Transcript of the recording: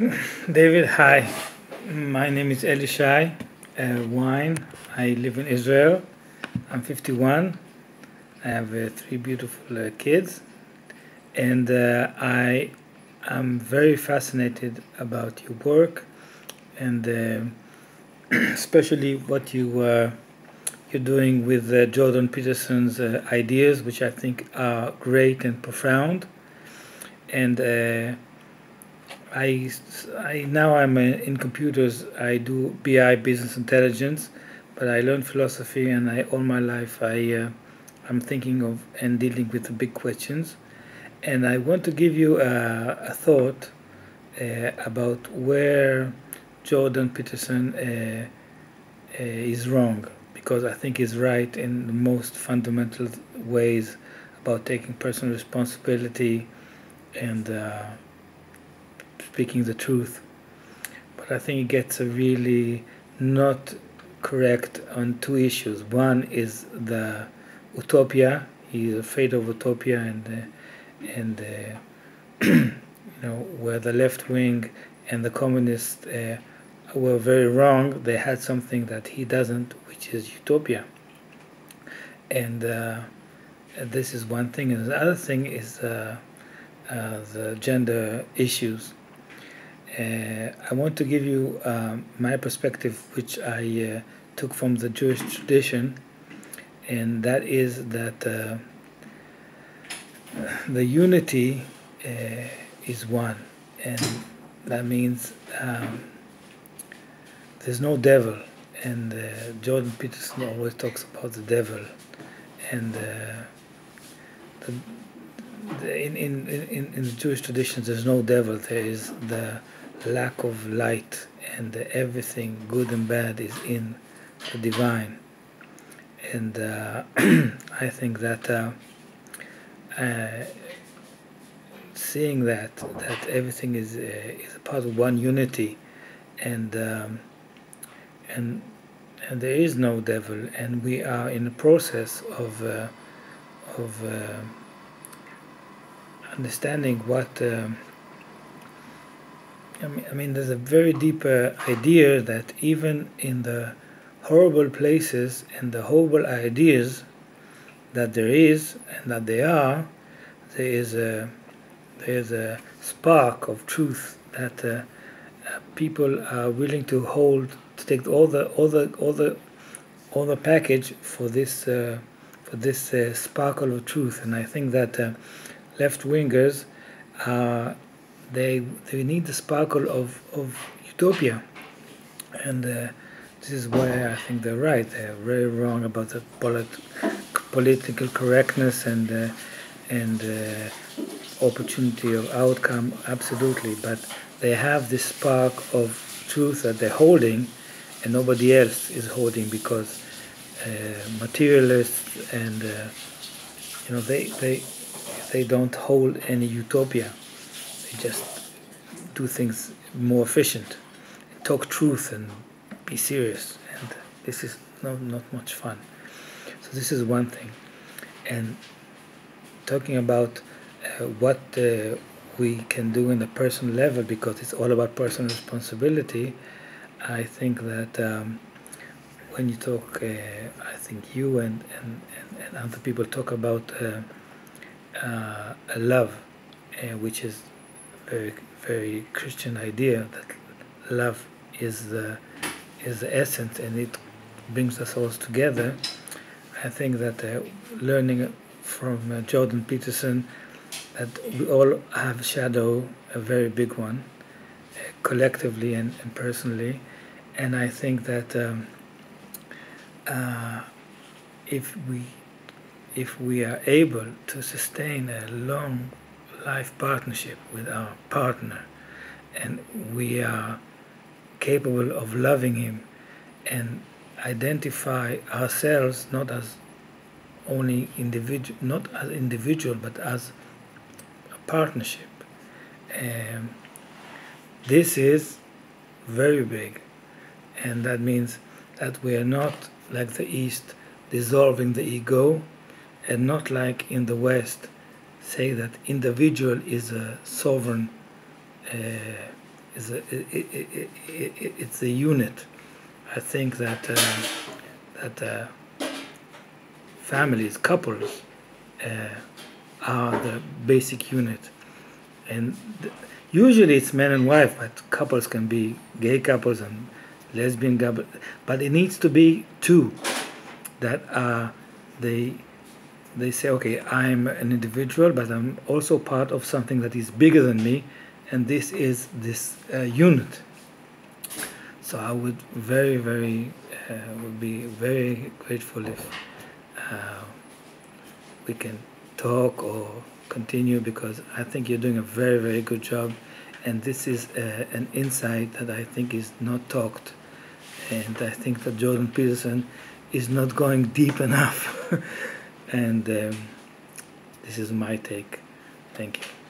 David, hi. My name is Elishai Wine. I live in Israel. I'm 51. I have three beautiful kids, and I am very fascinated about your work, and especially what you're doing with Jordan Peterson's ideas, which I think are great and profound. And now I'm in computers. I do BI, business intelligence, but I learned philosophy, and all my life I'm thinking of and dealing with the big questions. And I want to give you a thought about where Jordan Peterson is wrong, because I think he's right in the most fundamental ways about taking personal responsibility and speaking the truth. But I think he gets a really not correct on two issues. One is the utopia. He's afraid of utopia, and where the left wing and the communists were very wrong. They had something that he doesn't, which is utopia. And this is one thing. And the other thing is the gender issues. I want to give you my perspective, which I took from the Jewish tradition, and that is that the unity is one, and that means there's no devil. And Jordan Peterson always talks about the devil, and in the Jewish traditions, there's no devil. There is the lack of light, and everything good and bad is in the divine. And I think that seeing that everything is a part of one unity, and there is no devil, and we are in the process of understanding what. I mean, there's a very deep idea that even in the horrible places and the horrible ideas that there is and that they are, there's a spark of truth that people are willing to hold, to take all the package for this sparkle of truth. And I think that left wingers they need the sparkle of utopia, and this is why I think they're right. They're very wrong about the political correctness and opportunity of outcome, absolutely. But they have this spark of truth that they're holding, and nobody else is holding, because materialists and they don't hold any utopia. They just do things more efficient, talk truth, and be serious. And this is not much fun. So this is one thing. And talking about what we can do in the personal level, because it's all about personal responsibility, I think that when you talk, I think you and other people talk about a love, which is very, very Christian idea, that love is the essence, and it brings us all together. I think that learning from Jordan Peterson, that we all have a shadow, a very big one, collectively and personally. And I think that if we are able to sustain a long life partnership with our partner, and we are capable of loving him and identify ourselves not as only individual, but as a partnership. This is very big, and that means that we are not like the East dissolving the ego, and not like in the West say that individual is a sovereign it's a unit. I think that families, couples, are the basic unit, and usually it's man and wife, but couples can be gay couples and lesbian couples, but it needs to be two that they say, okay, I'm an individual, but I'm also part of something that is bigger than me, and this is this unit. So I would would be very grateful if we can talk or continue, because I think you're doing a very good job, and this is an insight that I think is not talked, and I think that Jordan Peterson is not going deep enough. And this is my take. Thank you.